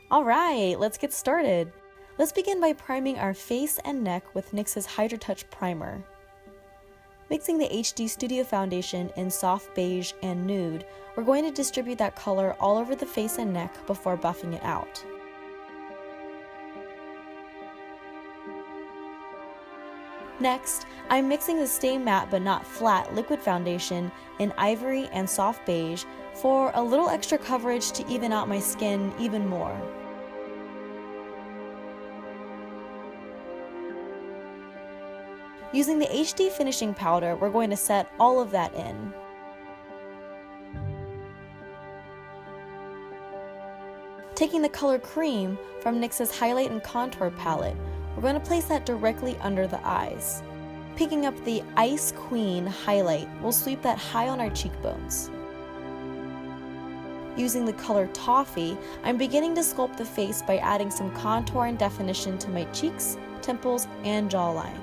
Alright, let's get started. Let's begin by priming our face and neck with NYX's Hydra Touch Primer. Mixing the HD Studio Foundation in soft beige and nude, we're going to distribute that color all over the face and neck before buffing it out. Next, I'm mixing the Stay Matte but Not Flat liquid foundation in ivory and soft beige for a little extra coverage to even out my skin even more. Using the HD finishing powder, we're going to set all of that in. Taking the color Cream from NYX's Highlight and Contour palette, we're going to place that directly under the eyes. Picking up the Ice Queen highlight, we'll sweep that high on our cheekbones. Using the color Toffee, I'm beginning to sculpt the face by adding some contour and definition to my cheeks, temples, and jawline.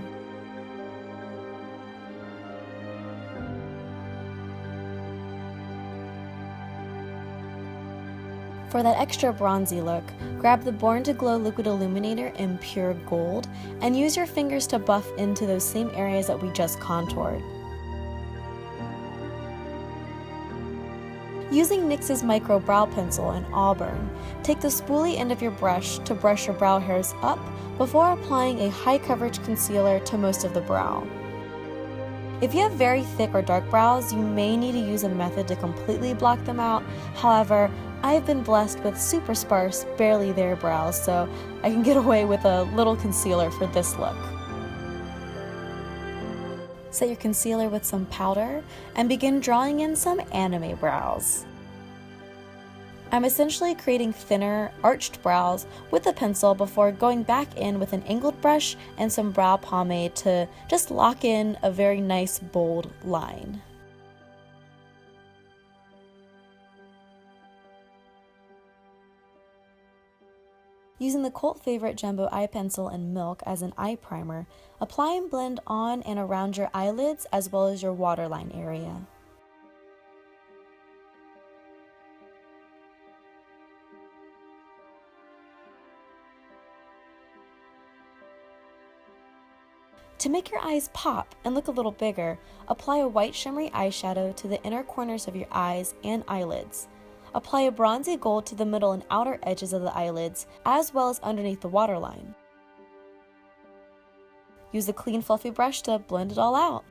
For that extra bronzy look, grab the Born to Glow Liquid Illuminator in Pure Gold and use your fingers to buff into those same areas that we just contoured. Using NYX's Micro Brow Pencil in Auburn, take the spoolie end of your brush to brush your brow hairs up before applying a high coverage concealer to most of the brow. If you have very thick or dark brows, you may need to use a method to completely block them out. However, I've been blessed with super sparse, barely there brows, so I can get away with a little concealer for this look. Set your concealer with some powder and begin drawing in some anime brows. I'm essentially creating thinner, arched brows with a pencil before going back in with an angled brush and some brow pomade to just lock in a very nice, bold line. Using the cult favorite Jumbo Eye Pencil in Milk as an eye primer, apply and blend on and around your eyelids as well as your waterline area. To make your eyes pop and look a little bigger, apply a white shimmery eyeshadow to the inner corners of your eyes and eyelids. Apply a bronzy gold to the middle and outer edges of the eyelids, as well as underneath the waterline. Use a clean, fluffy brush to blend it all out.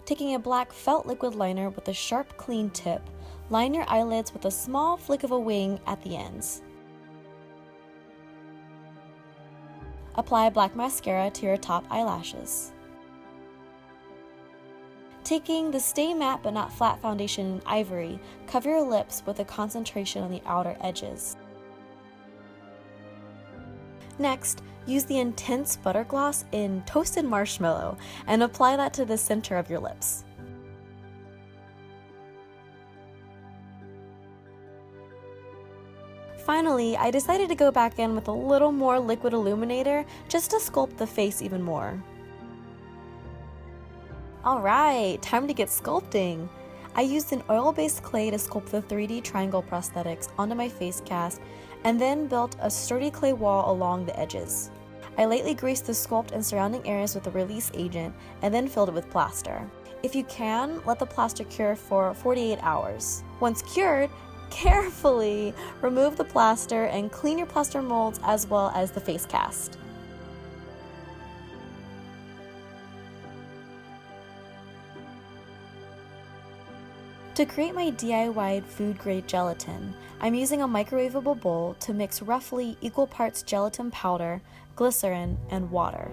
Taking a black felt liquid liner with a sharp, clean tip, line your eyelids with a small flick of a wing at the ends. Apply black mascara to your top eyelashes. Taking the Stay Matte but Not Flat foundation in Ivory, cover your lips with a concentration on the outer edges. Next, use the Intense Butter Gloss in Toasted Marshmallow and apply that to the center of your lips. Finally, I decided to go back in with a little more liquid illuminator just to sculpt the face even more. Alright, time to get sculpting! I used an oil-based clay to sculpt the 3D triangle prosthetics onto my face cast and then built a sturdy clay wall along the edges. I lightly greased the sculpt and surrounding areas with a release agent and then filled it with plaster. If you can, let the plaster cure for 48 hours. Once cured, carefully remove the plaster and clean your plaster molds as well as the face cast. To create my DIY food-grade gelatin, I'm using a microwavable bowl to mix roughly equal parts gelatin powder, glycerin, and water.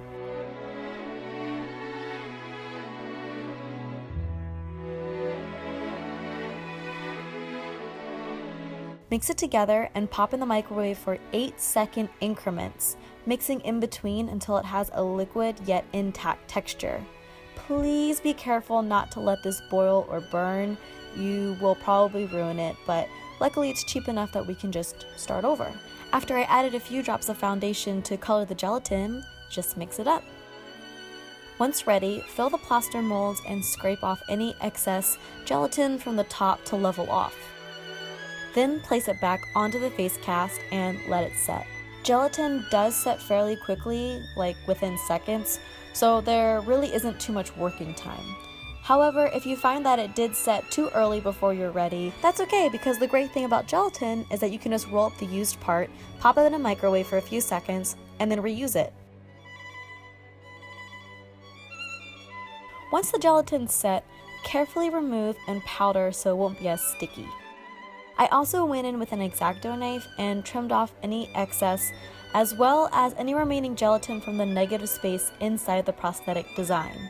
Mix it together and pop in the microwave for 8-second increments, mixing in between until it has a liquid yet intact texture. Please be careful not to let this boil or burn. You will probably ruin it, but luckily it's cheap enough that we can just start over. After I added a few drops of foundation to color the gelatin, just mix it up. Once ready, fill the plaster molds and scrape off any excess gelatin from the top to level off. Then place it back onto the face cast and let it set. Gelatin does set fairly quickly, like within seconds, so there really isn't too much working time. However, if you find that it did set too early before you're ready, that's okay, because the great thing about gelatin is that you can just roll up the used part, pop it in a microwave for a few seconds, and then reuse it. Once the gelatin's set, carefully remove and powder so it won't be as sticky. I also went in with an X-Acto knife and trimmed off any excess, as well as any remaining gelatin from the negative space inside the prosthetic design.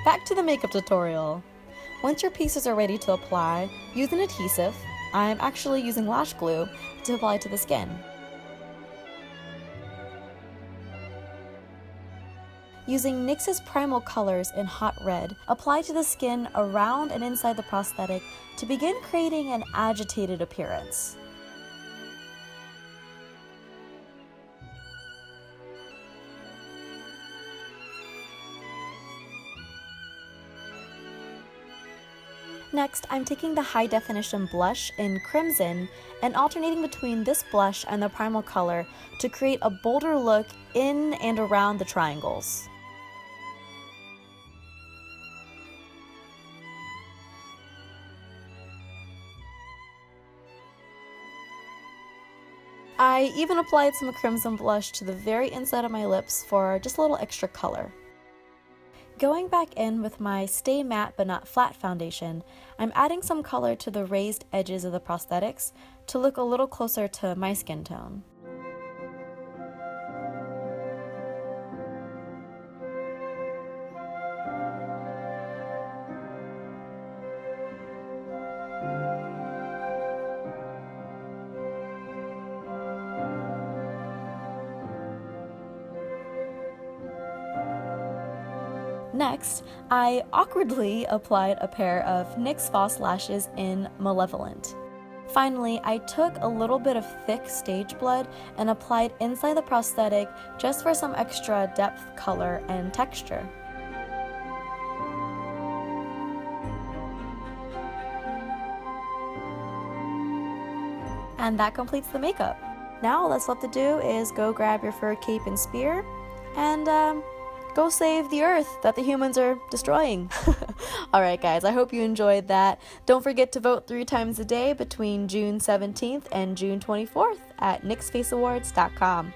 Back to the makeup tutorial. Once your pieces are ready to apply, use an adhesive. I'm actually using lash glue to apply to the skin. Using NYX's primal colors in hot red, apply to the skin around and inside the prosthetic to begin creating an agitated appearance. Next, I'm taking the high definition blush in Crimson and alternating between this blush and the primal color to create a bolder look in and around the triangles. I even applied some crimson blush to the very inside of my lips for just a little extra color. Going back in with my Stay Matte But Not Flat foundation, I'm adding some color to the raised edges of the prosthetics to look a little closer to my skin tone. Next, I awkwardly applied a pair of NYX false lashes in Malevolent. Finally, I took a little bit of thick stage blood and applied inside the prosthetic just for some extra depth, color, and texture. And that completes the makeup. Now all that's left to do is go grab your fur cape and spear and go save the earth that the humans are destroying. Alright guys, I hope you enjoyed that. Don't forget to vote 3 times a day between June 17th and June 24th at NYXFaceAwards.com.